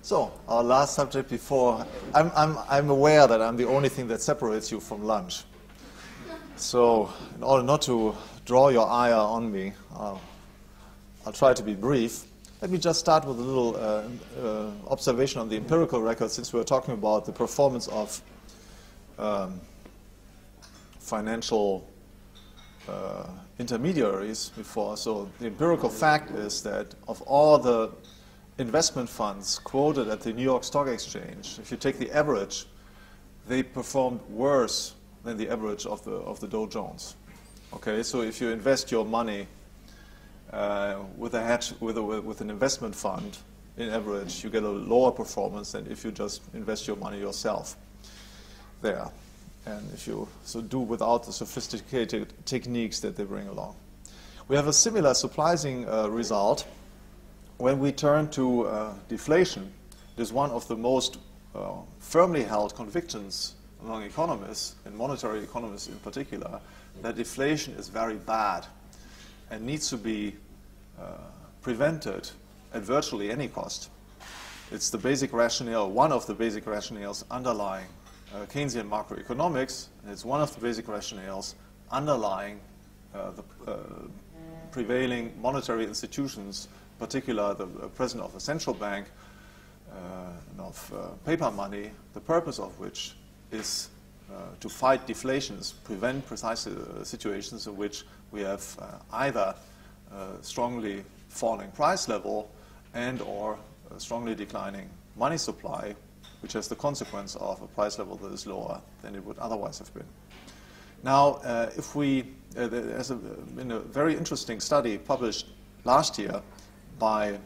So, our last subject before, I'm aware that I'm the only thing that separates you from lunch. So, in order not to draw your ire on me, I'll try to be brief. Let me just start with a little observation on the empirical record, since we're talking about the performance of financial intermediaries before. So the empirical fact is that of all the investment funds quoted at the New York Stock Exchange, if you take the average, they performed worse than the average of the Dow Jones. Okay, so if you invest your money with a hedge, with an investment fund, in average, you get a lower performance than if you just invest your money yourself there. And if you do without the sophisticated techniques that they bring along. We have a similar surprising result when we turn to deflation. It is one of the most firmly held convictions among economists, and monetary economists in particular, that deflation is very bad and needs to be prevented at virtually any cost. It's the basic rationale, one of the basic rationales underlying Keynesian macroeconomics, and it's one of the basic rationales underlying the prevailing monetary institutions, in particular the president of a central bank and of paper money, the purpose of which is to fight deflations, prevent precise situations in which we have either strongly falling price level and or strongly declining money supply, which has the consequence of a price level that is lower than it would otherwise have been. Now, if we, there's been a very interesting study published last year by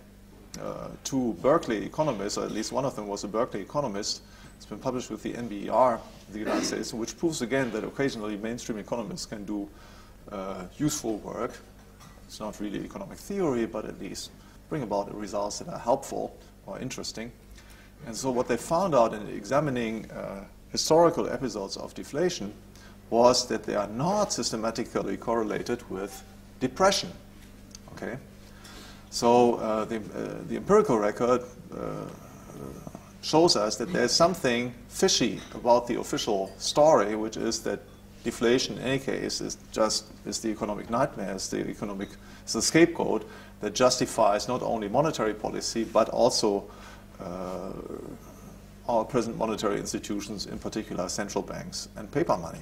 two Berkeley economists, or at least one of them was a Berkeley economist. It's been published with the NBER in the United States, which proves again that occasionally mainstream economists can do useful work. It's not really economic theory, but at least bring about results that are helpful or interesting. And so what they found out in examining historical episodes of deflation was that they are not systematically correlated with depression. Okay, so the empirical record shows us that there's something fishy about the official story, which is that deflation, in any case, is the economic nightmare, it's the scapegoat that justifies not only monetary policy but also our present monetary institutions, in particular central banks and paper money.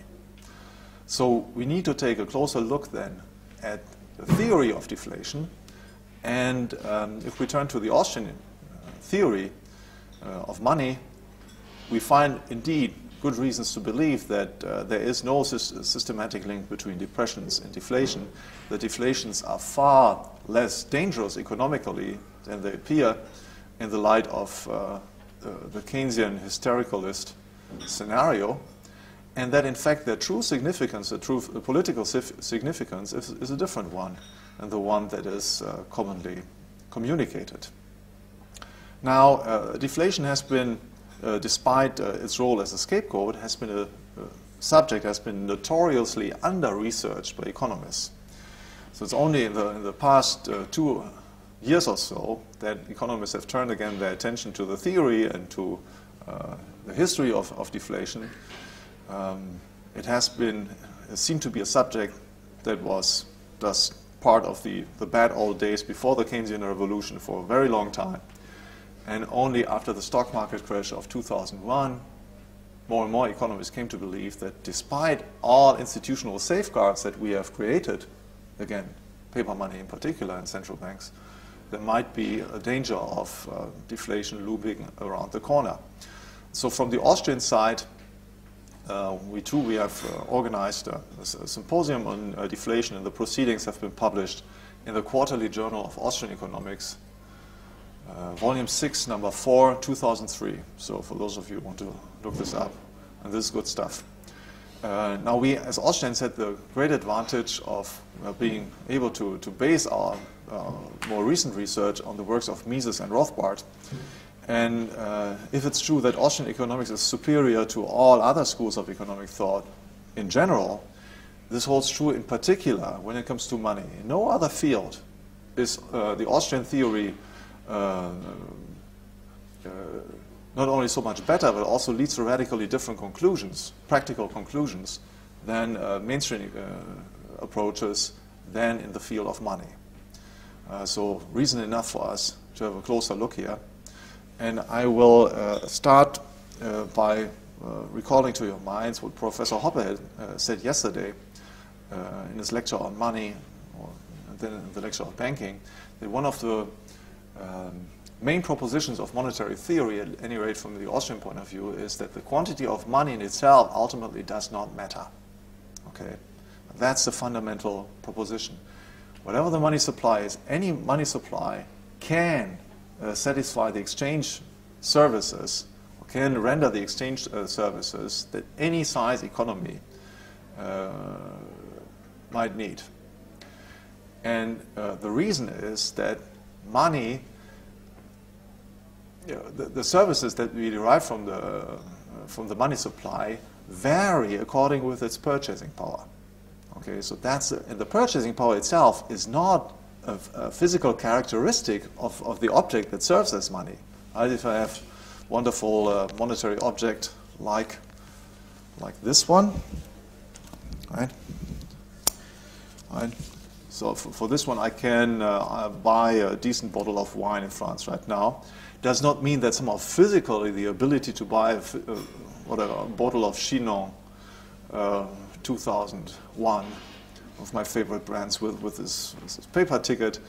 So we need to take a closer look then at the theory of deflation, and if we turn to the Austrian theory of money, we find indeed good reasons to believe that there is no systematic link between depressions and deflation. The deflations are far less dangerous economically than they appear in the light of the Keynesian hystericalist scenario, and that in fact their true significance, the political significance is a different one, and the one that is commonly communicated. Now, deflation has been, despite its role as a scapegoat, has been a subject has been notoriously under-researched by economists. So it's only in the past 2 years or so that economists have turned again their attention to the theory and to the history of deflation. It seemed to be a subject that was just part of the bad old days before the Keynesian revolution for a very long time. And only after the stock market crash of 2001, more and more economists came to believe that despite all institutional safeguards that we have created, again, paper money in particular and central banks, there might be a danger of deflation looming around the corner. So from the Austrian side, we have organized a symposium on deflation, and the proceedings have been published in the Quarterly Journal of Austrian Economics, Volume 6, Number 4, 2003. So for those of you who want to look this up, and this is good stuff. Now we, as Austrians, had the great advantage of being able to base our more recent research on the works of Mises and Rothbard. And if it's true that Austrian economics is superior to all other schools of economic thought in general, this holds true in particular when it comes to money. In no other field is the Austrian theory not only so much better, but also leads to radically different conclusions, practical conclusions, than mainstream approaches than in the field of money. So reason enough for us to have a closer look here. And I will start by recalling to your minds what Professor Hoppe had said yesterday in his lecture on money, or then in the lecture on banking, that one of the main propositions of monetary theory, at any rate from the Austrian point of view, is that the quantity of money in itself ultimately does not matter. Okay, that's the fundamental proposition. Whatever the money supply is, any money supply can satisfy the exchange services, or can render the exchange services that any size economy might need. And the reason is that money, the services that we derive from the money supply vary according with its purchasing power. Okay, so that's and the purchasing power itself is not a physical characteristic of the object that serves as money. Right? If I have wonderful monetary object like this one, right? Right. So for this one, I can buy a decent bottle of wine in France right now. Does not mean that somehow physically the ability to buy a bottle of Chinon 2001, of my favorite brands, with this paper ticket,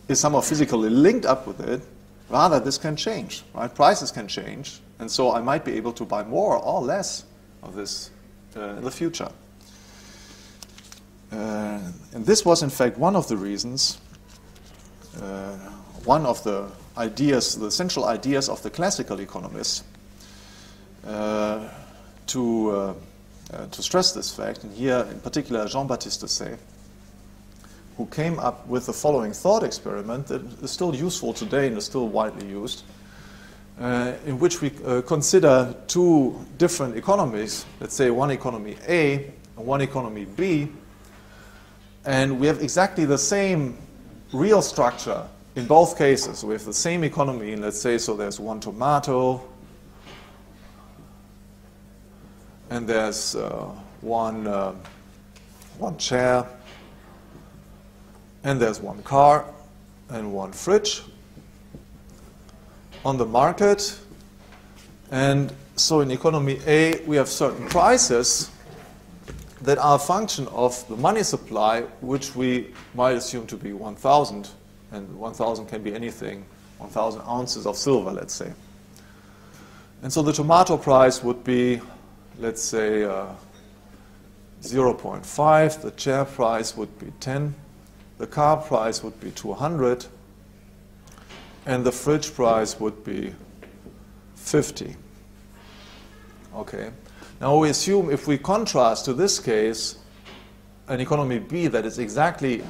is somehow physically linked up with it. Rather, this can change, right? Prices can change, and so I might be able to buy more or less of this in the future. And this was, in fact, one of the reasons, one of the ideas, the central ideas of the classical economists to stress this fact, and here in particular Jean-Baptiste Say, who came up with the following thought experiment that is still useful today and is still widely used, in which we consider two different economies, let's say one economy A and one economy B, and we have exactly the same real structure in both cases. We have the same economy, and let's say, so there's one tomato, and there's one chair, and there's one car and one fridge on the market. And so in economy A, we have certain prices that are a function of the money supply, which we might assume to be 1,000, and 1,000 can be anything, 1,000 ounces of silver, let's say. And so the tomato price would be, let's say, 0.5, the chair price would be 10, the car price would be 200, and the fridge price would be 50. Okay. Now we assume, if we contrast to this case an economy B that is exactly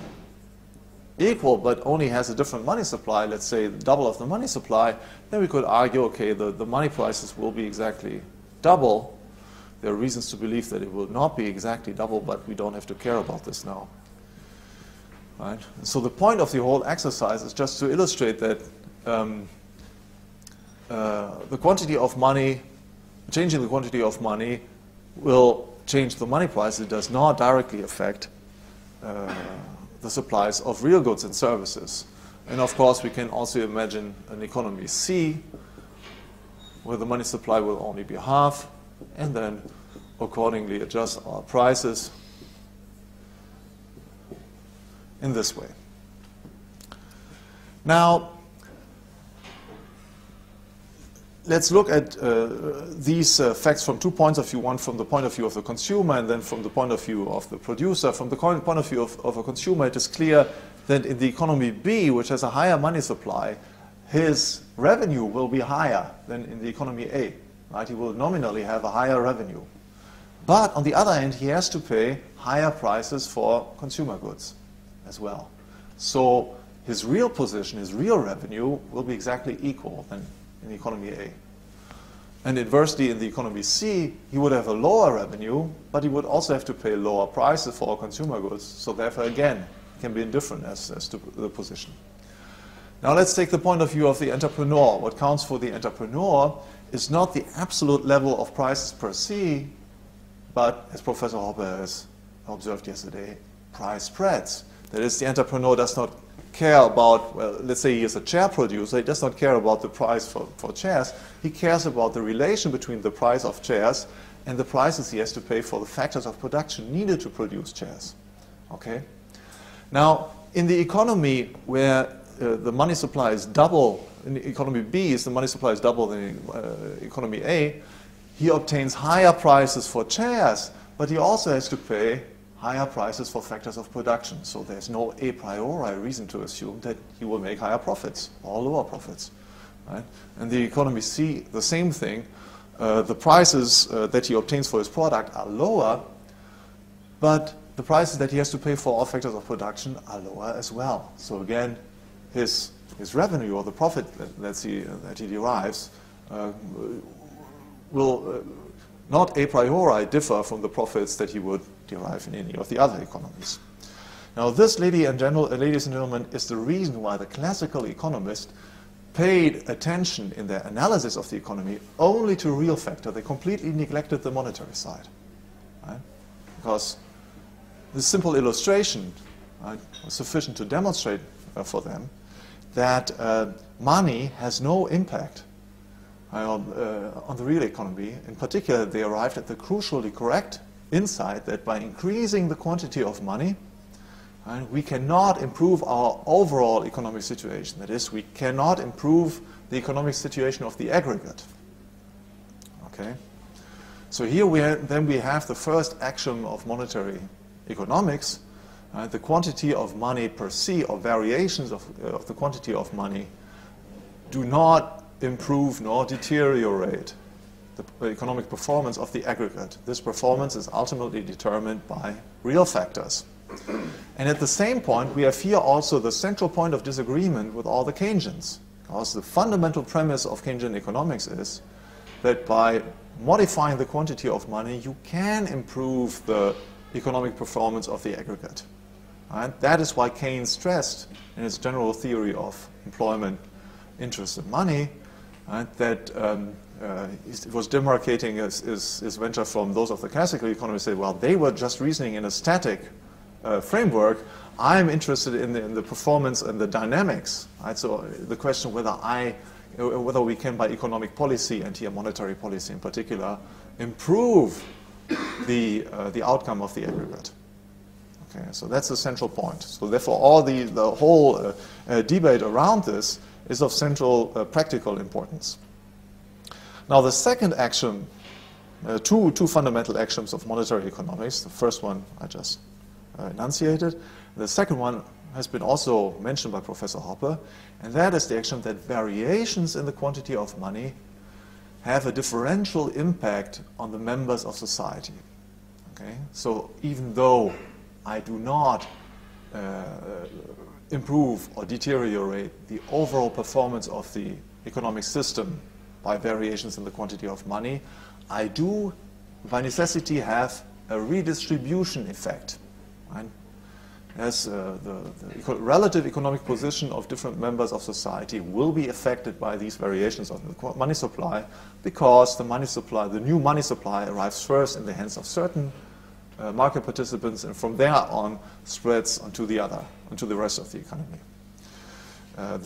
equal but only has a different money supply, let's say double of the money supply, then we could argue, okay, the money prices will be exactly double. There are reasons to believe that it will not be exactly double, but we don't have to care about this now. Right? So the point of the whole exercise is just to illustrate that the quantity of money, changing the quantity of money will change the money price. It does not directly affect the supplies of real goods and services. And of course, we can also imagine an economy C, where the money supply will only be half, and then accordingly adjust our prices in this way. Now, let's look at these facts from 2 points of view, one from the point of view of the consumer and then from the point of view of the producer. From the point of view of a consumer, it is clear that in the economy B, which has a higher money supply, his revenue will be higher than in the economy A. Right? He will nominally have a higher revenue. But on the other hand, he has to pay higher prices for consumer goods as well. So his real position, his real revenue will be exactly equal than in the economy A. And inversely, in the economy C, he would have a lower revenue, but he would also have to pay lower prices for consumer goods. So therefore, again, it can be indifferent as to the position. Now let's take the point of view of the entrepreneur. What counts for the entrepreneur is not the absolute level of prices per se, but, as Professor Hoppe has observed yesterday, price spreads. That is, the entrepreneur does not care about, well, let's say he is a chair producer, he does not care about the price for chairs, he cares about the relation between the price of chairs and the prices he has to pay for the factors of production needed to produce chairs. Okay? Now, in the economy where the money supply is double, in economy B, the money supply is double than economy A, he obtains higher prices for chairs, but he also has to pay higher prices for factors of production. So there's no a priori reason to assume that he will make higher profits or lower profits. Right? And the economy C, the same thing. The prices that he obtains for his product are lower, but the prices that he has to pay for all factors of production are lower as well. So again, his revenue or the profit that he derives will not a priori differ from the profits that he would derive in any of the other economies. Now this, ladies and gentlemen, is the reason why the classical economists paid attention in their analysis of the economy only to real factor. They completely neglected the monetary side. Right? Because this simple illustration, right, was sufficient to demonstrate for them that money has no impact on the real economy. In particular, they arrived at the crucially correct insight that by increasing the quantity of money, we cannot improve our overall economic situation. That is, we cannot improve the economic situation of the aggregate. Okay? So here we have the first axiom of monetary economics. The quantity of money per se, or variations of the quantity of money, do not improve nor deteriorate the economic performance of the aggregate. This performance is ultimately determined by real factors. And at the same point, we have here also the central point of disagreement with all the Keynesians. Because the fundamental premise of Keynesian economics is that by modifying the quantity of money, you can improve the economic performance of the aggregate. Right? That is why Keynes stressed in his general theory of employment, interest, and money, right, that it was demarcating his venture from those of the classical economists. Say, well, they were just reasoning in a static framework. I'm interested in the performance and the dynamics. Right? So the question whether we can, by economic policy and here monetary policy in particular, improve the outcome of the aggregate. Okay, so that's the central point. So therefore, the whole debate around this is of central practical importance. Now, the second axiom, two fundamental axioms of monetary economics. The first one I just enunciated. The second one has been also mentioned by Professor Hoppe, and that is the axiom that variations in the quantity of money have a differential impact on the members of society. Okay? So even though I do not improve or deteriorate the overall performance of the economic system by variations in the quantity of money, I do, by necessity, have a redistribution effect. Right? As the relative economic position of different members of society will be affected by these variations of the money supply, because the money supply, the new money supply, arrives first in the hands of certain market participants, and from there on spreads onto the rest of the economy.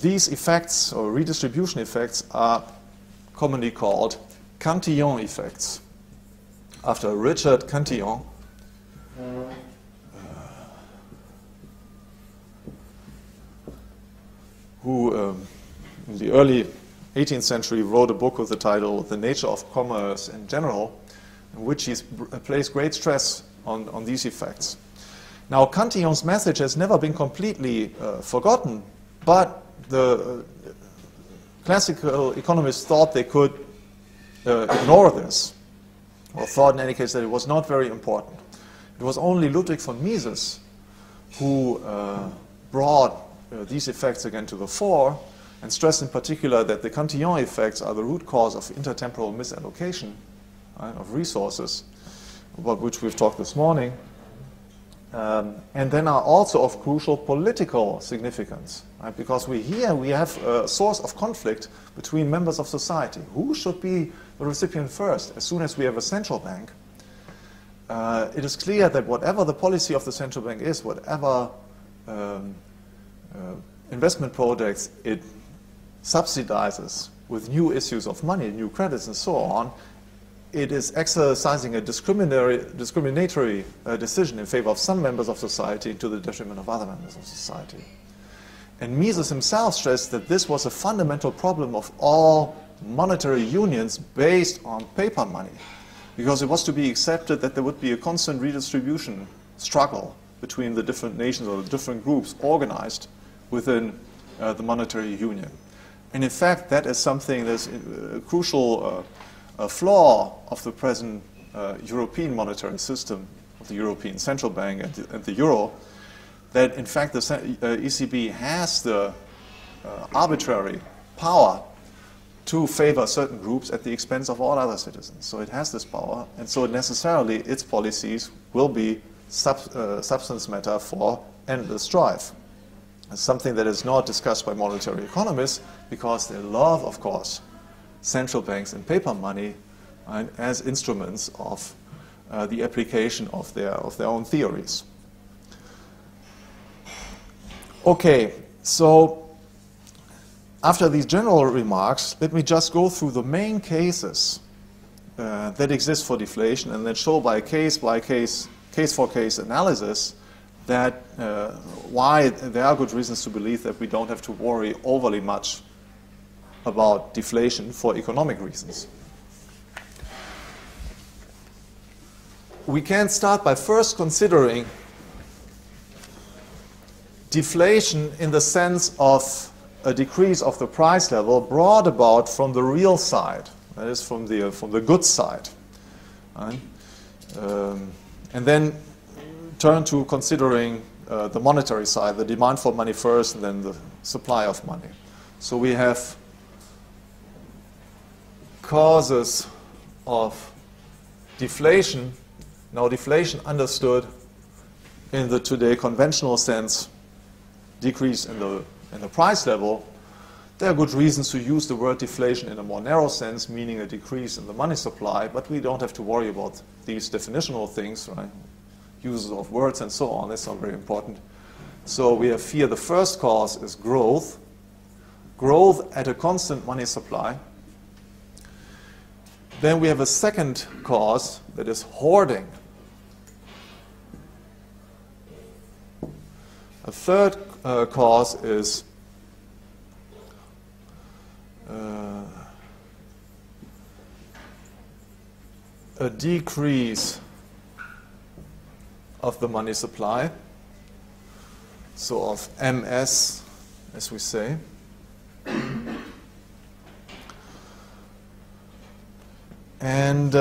These effects, or redistribution effects, are commonly called Cantillon effects, after Richard Cantillon, who in the early 18th century wrote a book with the title The Nature of Commerce in General, in which he placed great stress on these effects. Now, Cantillon's message has never been completely forgotten, but the classical economists thought they could ignore this, or thought in any case that it was not very important. It was only Ludwig von Mises who brought these effects again to the fore, and stressed in particular that the Cantillon effects are the root cause of intertemporal misallocation of resources, about which we've talked this morning. and then are also of crucial political significance, right? Because we have a source of conflict between members of society. Who should be the recipient first? As soon as we have a central bank, it is clear that whatever the policy of the central bank is, whatever investment projects it subsidizes with new issues of money, new credits and so on, it is exercising a discriminatory decision in favor of some members of society to the detriment of other members of society. And Mises himself stressed that this was a fundamental problem of all monetary unions based on paper money, because it was to be accepted that there would be a constant redistribution struggle between the different nations or the different groups organized within the monetary union. And in fact, that is something that's a crucial flaw of the present European monetary system, of the European Central Bank and the Euro, that in fact the ECB has the arbitrary power to favor certain groups at the expense of all other citizens. So it has this power, and so necessarily its policies will be substance matter for endless strife. It's something that is not discussed by monetary economists, because they love, of course, central banks and paper money as instruments of the application of their own theories. Okay, so after these general remarks, let me just go through the main cases that exist for deflation, and then show by case for case analysis that why there are good reasons to believe that we don't have to worry overly much about deflation for economic reasons. We can start by first considering deflation in the sense of a decrease of the price level brought about from the real side, that is from the goods side. Right? And then turn to considering the monetary side, the demand for money first and then the supply of money. So we have causes of deflation. Now deflation understood in the today conventional sense, decrease in the price level. There are good reasons to use the word deflation in a more narrow sense, meaning a decrease in the money supply, but we don't have to worry about these definitional things, right? Uses of words and so on, that's not very important. So we have here the first cause is growth. Growth at a constant money supply. Then we have a second cause that is hoarding. A third cause is a decrease of the money supply, so of MS, as we say. And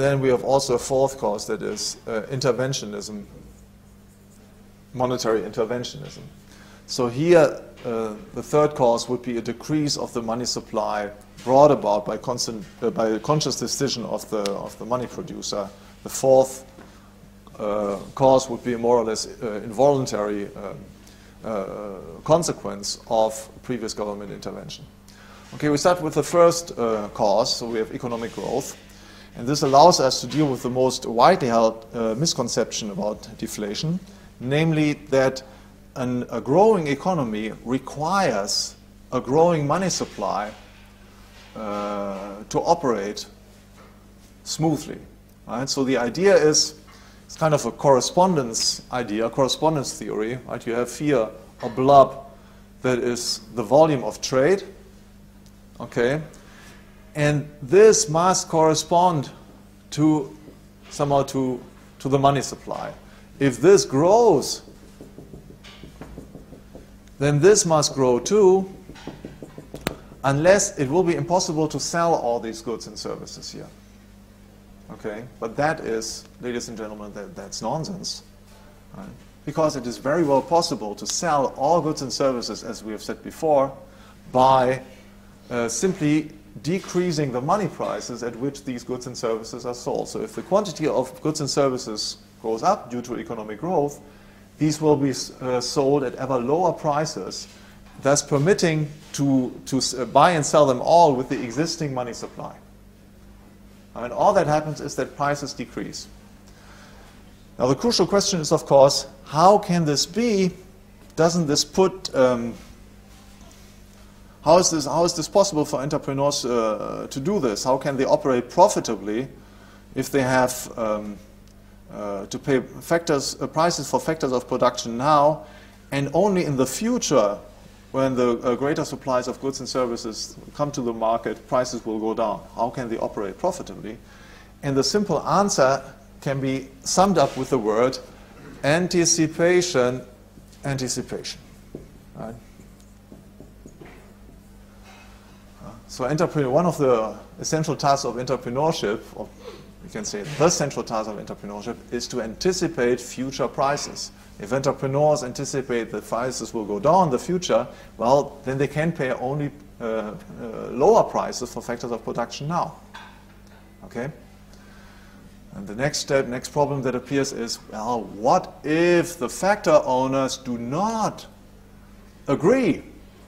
then we have also a fourth cause, that is interventionism, monetary interventionism. So here the third cause would be a decrease of the money supply brought about by a conscious decision of the money producer. The fourth cause would be a more or less involuntary consequence of previous government intervention. Okay, we start with the first cause, so we have economic growth. And this allows us to deal with the most widely held misconception about deflation, namely that a growing economy requires a growing money supply to operate smoothly. Right? So the idea is, it's kind of a correspondence idea, correspondence theory. Right? You have here a blob that is the volume of trade, okay? And this must correspond to somehow to the money supply. If this grows, then this must grow too, unless it will be impossible to sell all these goods and services here. Okay, but that is, ladies and gentlemen, that's nonsense. Right? Because it is very well possible to sell all goods and services, as we have said before, by simply decreasing the money prices at which these goods and services are sold. So if the quantity of goods and services goes up due to economic growth, these will be sold at ever lower prices, thus permitting to buy and sell them all with the existing money supply. And all that happens is that prices decrease. Now the crucial question is, of course, how can this be? Doesn't this put... how is this possible for entrepreneurs to do this? How can they operate profitably if they have to pay prices for factors of production now, and only in the future, when the greater supplies of goods and services come to the market, prices will go down? How can they operate profitably? And the simple answer can be summed up with the word anticipation. Anticipation. Right? So one of the essential tasks of entrepreneurship, or we can say the central task of entrepreneurship, is to anticipate future prices. If entrepreneurs anticipate that prices will go down in the future, well, then they can pay only lower prices for factors of production now. Okay? And the next problem that appears is, well, what if the factor owners do not agree?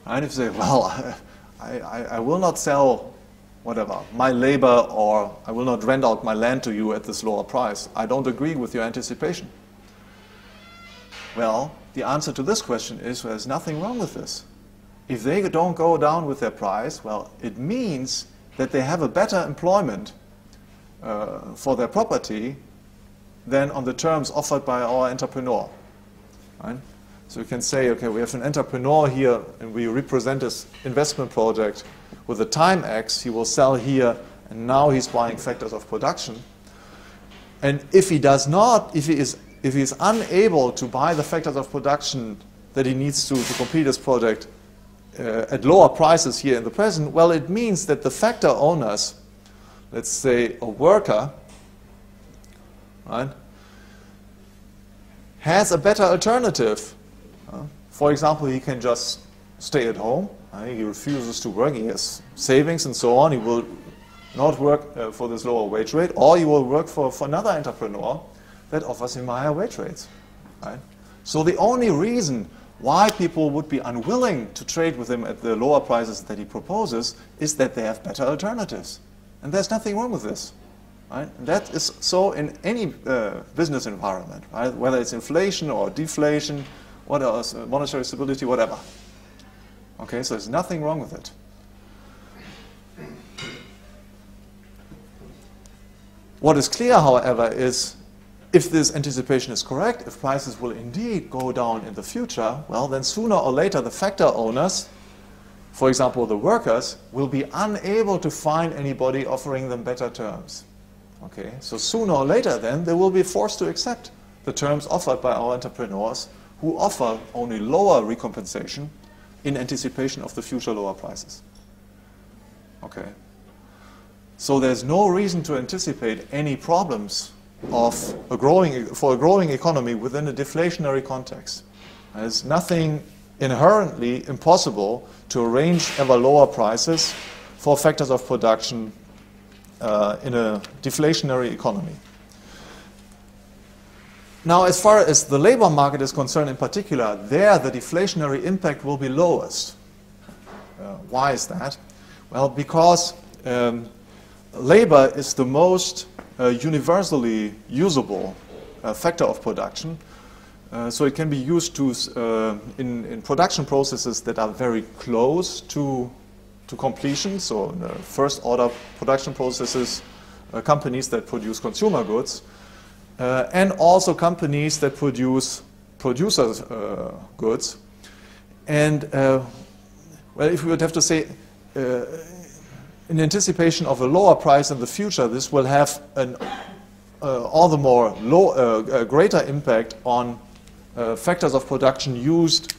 And if they say, well, I will not sell whatever, my labor, or I will not rent out my land to you at this lower price. I don't agree with your anticipation. Well, the answer to this question is there's nothing wrong with this. If they don't go down with their price, well, it means that they have a better employment for their property than on the terms offered by our entrepreneur. Right? So you can say, okay, we have an entrepreneur here and we represent his investment project with a time X. He will sell here and now he's buying factors of production. And if he does not, if he is unable to buy the factors of production that he needs to complete his project at lower prices here in the present, well, it means that the factor owners, let's say a worker, right, has a better alternative. For example, he can just stay at home. He refuses to work. He has savings and so on. He will not work for this lower wage rate, or he will work for another entrepreneur that offers him higher wage rates. Right? So the only reason why people would be unwilling to trade with him at the lower prices that he proposes is that they have better alternatives. And there's nothing wrong with this. Right? And that is so in any business environment, right? Whether it's inflation or deflation, what else, monetary stability, whatever. Okay, so there's nothing wrong with it. What is clear, however, is if this anticipation is correct, if prices will indeed go down in the future, well, then sooner or later the factor owners, for example the workers, will be unable to find anybody offering them better terms. Okay, so sooner or later then they will be forced to accept the terms offered by our entrepreneurs, who offer only lower recompensation in anticipation of the future lower prices. Okay. So there's no reason to anticipate any problems for a growing economy within a deflationary context. There's nothing inherently impossible to arrange ever lower prices for factors of production in a deflationary economy. Now, as far as the labor market is concerned in particular, there the deflationary impact will be lowest. Why is that? Well, because labor is the most universally usable factor of production. So it can be used to in production processes that are very close to completion. So in the first order production processes, companies that produce consumer goods, and also companies that produce producers' goods. And well, if we would have to say, in anticipation of a lower price in the future, this will have an all the more greater impact on factors of production used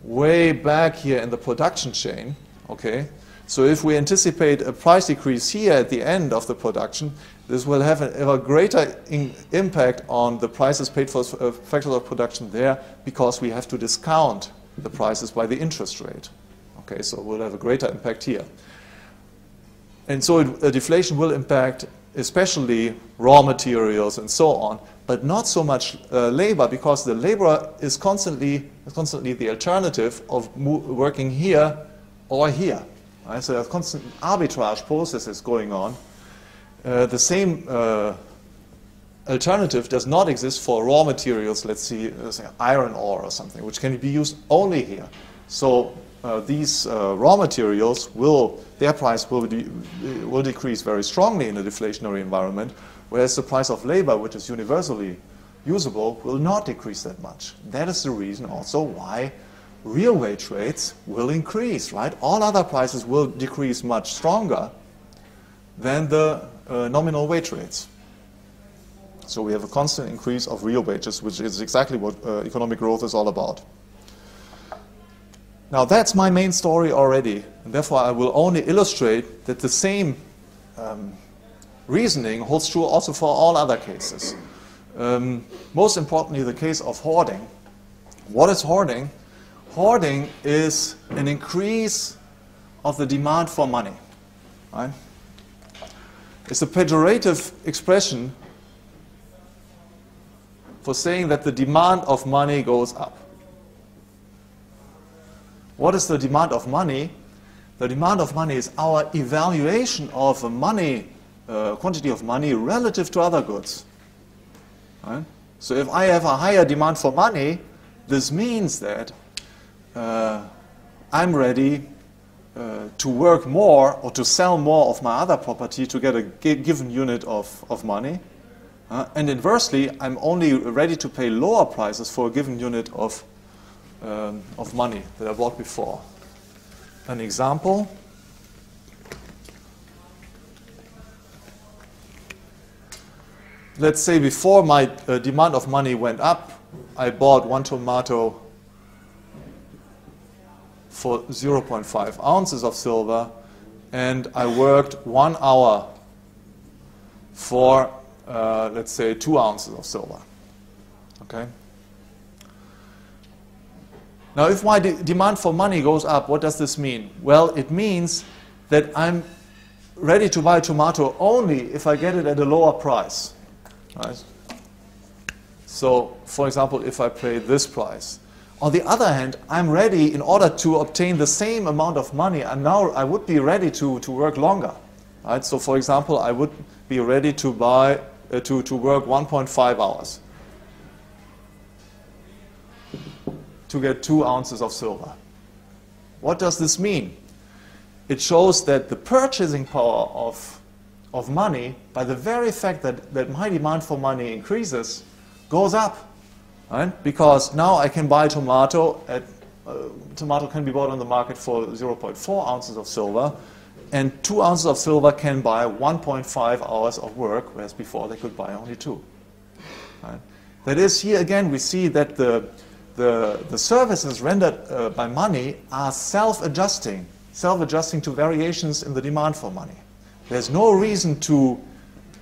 way back here in the production chain, okay, So if we anticipate a price decrease here at the end of the production, this will have a greater impact on the prices paid for factors of production there, because we have to discount the prices by the interest rate. Okay, so it will have a greater impact here. And so a deflation will impact especially raw materials and so on, but not so much labor, because the labor is constantly the alternative of working here or here. Right? So there's constant arbitrage processes going on. The same alternative does not exist for raw materials, let's say iron ore or something, which can be used only here. So these raw materials their price will decrease very strongly in a deflationary environment, whereas the price of labor, which is universally usable, will not decrease that much. That is the reason also why real wage rates will increase, right? All other prices will decrease much stronger than the nominal wage rates. So we have a constant increase of real wages, which is exactly what economic growth is all about. Now that's my main story already, and therefore I will only illustrate that the same reasoning holds true also for all other cases. Most importantly, the case of hoarding. What is hoarding? Hoarding is an increase of the demand for money. Right? It's a pejorative expression for saying that the demand of money goes up. What is the demand of money? The demand of money is our evaluation of a quantity of money relative to other goods. Right? So if I have a higher demand for money, this means that I'm ready to work more or to sell more of my other property to get a given unit of money. And inversely, I'm only ready to pay lower prices for a given unit of money that I bought before. An example. Let's say before my demand of money went up, I bought one tomato for 0.5 ounces of silver, and I worked 1 hour for, let's say, 2 ounces of silver. Okay? Now, if my demand for money goes up, what does this mean? Well, it means that I'm ready to buy tomato only if I get it at a lower price. Right? So, for example, if I pay this price. On the other hand, I'm ready, in order to obtain the same amount of money, I would be ready to work longer. Right? So, for example, I would be ready to buy to work 1.5 hours to get 2 ounces of silver. What does this mean? It shows that the purchasing power of money, by the very fact that my demand for money increases, goes up. Right? Because now I can buy tomato can be bought on the market for 0.4 ounces of silver, and 2 ounces of silver can buy 1.5 hours of work, whereas before they could buy only 2. Right? That is, here again we see that the services rendered by money are self-adjusting to variations in the demand for money. There's no reason to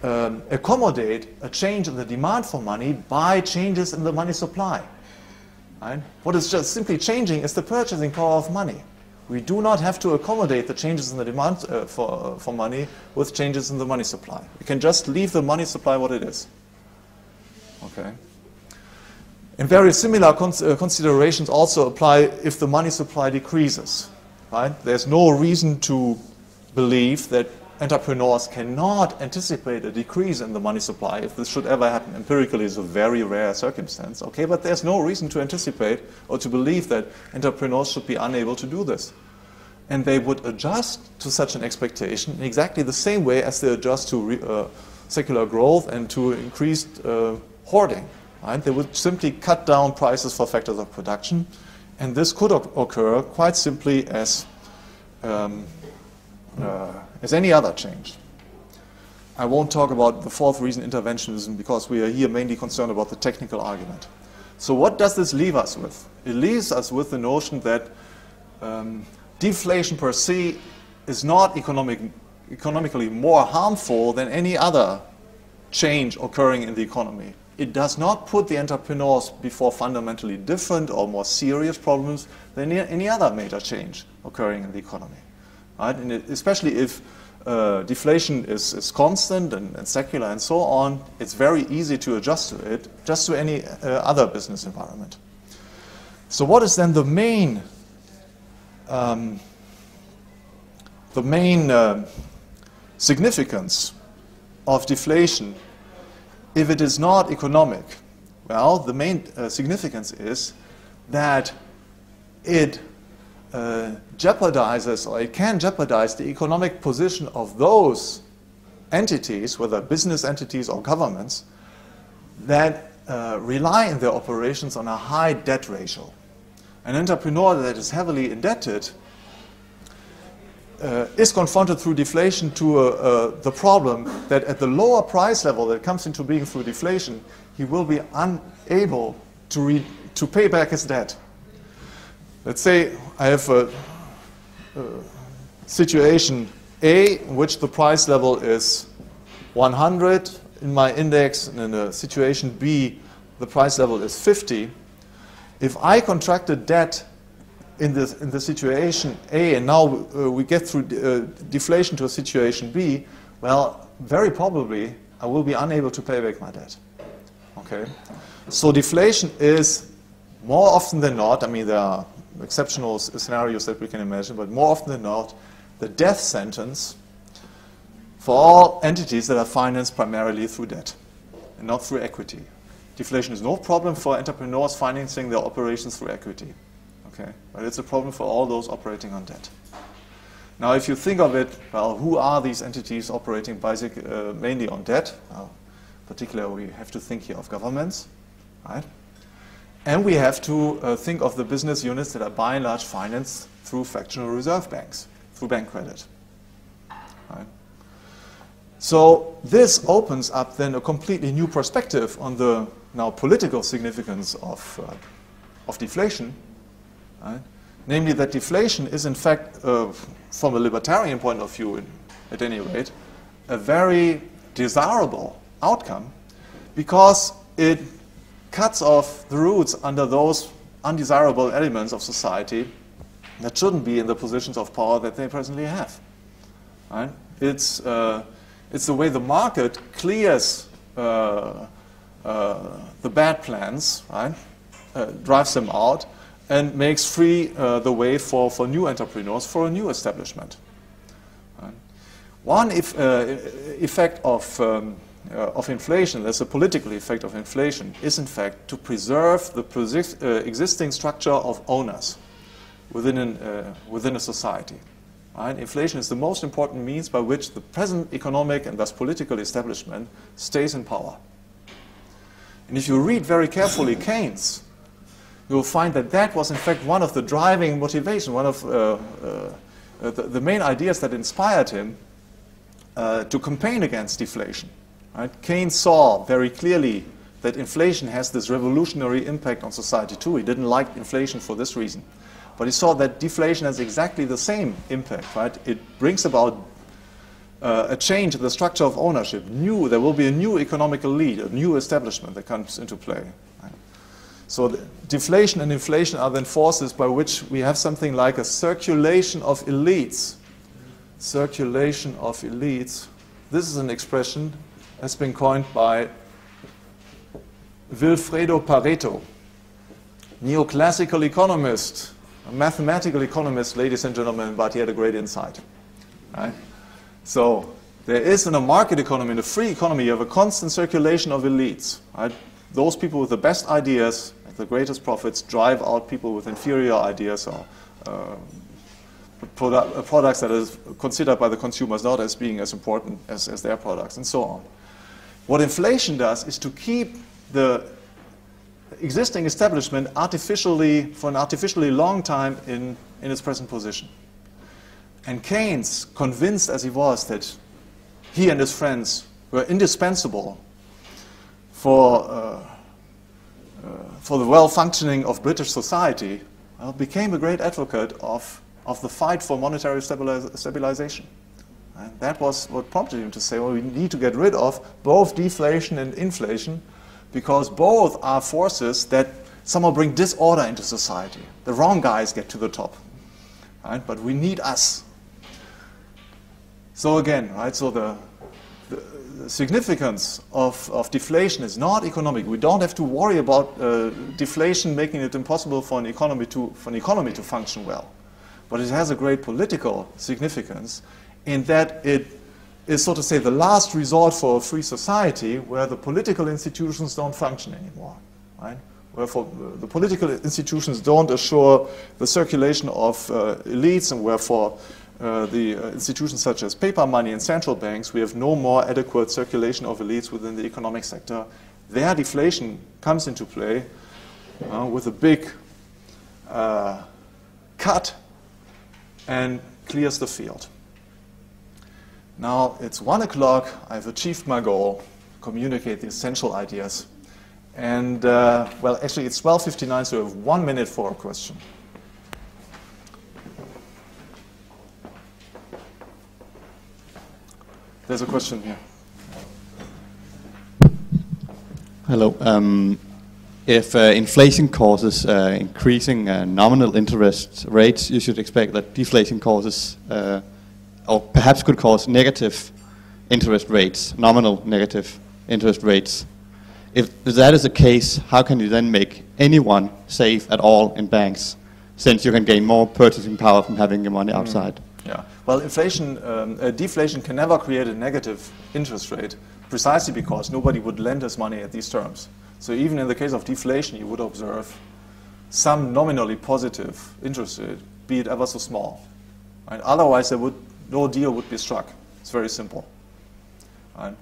accommodate a change in the demand for money by changes in the money supply. Right? What is just simply changing is the purchasing power of money. We do not have to accommodate the changes in the demand for money with changes in the money supply. We can just leave the money supply what it is. Okay. And very similar considerations also apply if the money supply decreases. Right? There's no reason to believe that entrepreneurs cannot anticipate a decrease in the money supply. If this should ever happen, empirically is a very rare circumstance. Okay, but there's no reason to anticipate or to believe that entrepreneurs should be unable to do this. And they would adjust to such an expectation in exactly the same way as they adjust to secular growth and to increased hoarding. Right? They would simply cut down prices for factors of production, and this could occur quite simply as any other change. I won't talk about the fourth reason, interventionism, because we are here mainly concerned about the technical argument. So what does this leave us with? It leaves us with the notion that deflation per se is not economically more harmful than any other change occurring in the economy. It does not put the entrepreneurs before fundamentally different or more serious problems than any other major change occurring in the economy. Right? And especially if deflation is constant and secular and so on, it's very easy to adjust to it, just to any other business environment. So what is then the main significance of deflation if it is not economic? Well, the main significance is that it jeopardizes, or it can jeopardize, the economic position of those entities, whether business entities or governments, that rely in their operations on a high debt ratio. An entrepreneur that is heavily indebted is confronted through deflation to the problem that at the lower price level that comes into being through deflation, he will be unable to pay back his debt. Let's say I have a situation A in which the price level is 100 in my index, and in a situation B the price level is 50. If I contracted debt in the situation A, and now we get through deflation to a situation B, well, very probably I will be unable to pay back my debt. Okay, so deflation is more often than not, I mean there are exceptional scenarios that we can imagine, but more often than not, the death sentence for all entities that are financed primarily through debt and not through equity. Deflation is no problem for entrepreneurs financing their operations through equity. Okay, but it's a problem for all those operating on debt. Now, if you think of it, well, who are these entities operating mainly on debt? Well, particularly, we have to think here of governments, right? And we have to think of the business units that are by and large financed through fractional reserve banks, through bank credit. Right? So this opens up then a completely new perspective on the now political significance of deflation. Right? Namely that deflation is in fact, from a libertarian point of view at any rate, a very desirable outcome because it cuts off the roots under those undesirable elements of society that shouldn't be in the positions of power that they presently have. Right? It's the way the market clears the bad plans, right? Drives them out, and makes free the way for new entrepreneurs, for a new establishment. Right? One effect of inflation, there's a political effect of inflation, is in fact to preserve the existing structure of owners within a society. Right? Inflation is the most important means by which the present economic and thus political establishment stays in power. And if you read very carefully Keynes, you will find that that was in fact one of the driving motivations, one of the main ideas that inspired him to campaign against deflation. Right? Keynes saw very clearly that inflation has this revolutionary impact on society too. He didn't like inflation for this reason. But he saw that deflation has exactly the same impact. Right? It brings about a change in the structure of ownership. There will be a new economical lead, a new establishment that comes into play. Right? So deflation and inflation are then forces by which we have something like a circulation of elites. Circulation of elites. This is an expression has been coined by Vilfredo Pareto, neoclassical economist, a mathematical economist, ladies and gentlemen, but he had a great insight. Right? So there is in a market economy, in a free economy, you have a constant circulation of elites. Right? Those people with the best ideas, the greatest profits, drive out people with inferior ideas or products that is considered by the consumers not as being as important as their products, and so on. What inflation does is to keep the existing establishment for an artificially long time in its present position. And Keynes, convinced as he was that he and his friends were indispensable for the well-functioning of British society, became a great advocate of of the fight for monetary stabilization. And that was what prompted him to say, well, we need to get rid of both deflation and inflation, because both are forces that somehow bring disorder into society. The wrong guys get to the top, right? But we need us. So again, right, so the significance of deflation is not economic. We don't have to worry about deflation making it impossible for an economy to function well. But it has a great political significance in that it is, so to say, the last resort for a free society where the political institutions don't function anymore, right? Wherefore the political institutions don't assure the circulation of elites, and wherefore the institutions such as paper money and central banks, we have no more adequate circulation of elites within the economic sector. There deflation comes into play with a big cut and clears the field. Now it's 1 o'clock, I've achieved my goal, communicate the essential ideas. And well, actually it's 12:59, so we have 1 minute for a question. There's a question here. Hello. If inflation causes increasing nominal interest rates, you should expect that deflation causes, or perhaps could cause negative interest rates, nominal negative interest rates. If that is the case, how can you then make anyone save at all in banks, since you can gain more purchasing power from having your money outside? Yeah. Well, deflation can never create a negative interest rate, precisely because nobody would lend us money at these terms. So even in the case of deflation, you would observe some nominally positive interest rate, be it ever so small. Right? Otherwise, no deal would be struck. It's very simple. Right?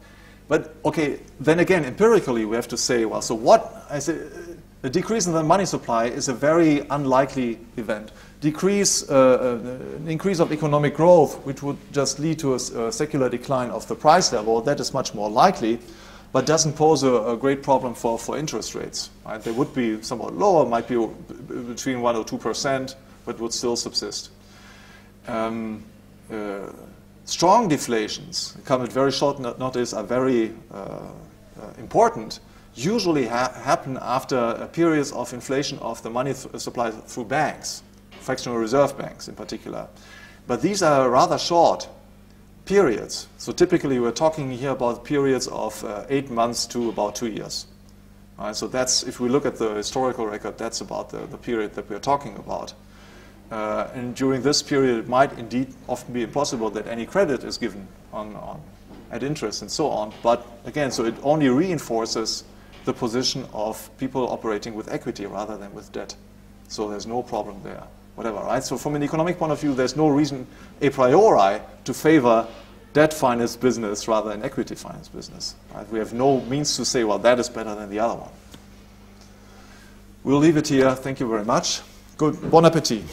But okay, then again, empirically, we have to say, well, so what? I say, the decrease in the money supply is a very unlikely event. An increase of economic growth, which would just lead to a secular decline of the price level, that is much more likely, but doesn't pose a great problem for interest rates. Right? They would be somewhat lower, might be between 1% or 2%, but would still subsist. Strong deflations, come at very short notice, are very important. Usually happen after periods of inflation of the money supply through banks, fractional reserve banks in particular. But these are rather short periods. So typically we're talking here about periods of 8 months to about 2 years. So that's, if we look at the historical record, that's about the period that we're talking about. And during this period, it might indeed often be impossible that any credit is given at interest and so on. But again, so it only reinforces the position of people operating with equity rather than with debt. So there's no problem there, whatever, right? So from an economic point of view, there's no reason a priori to favor debt finance business rather than equity finance business. Right? We have no means to say, well, that is better than the other one. We'll leave it here. Thank you very much. Good. Bon appétit.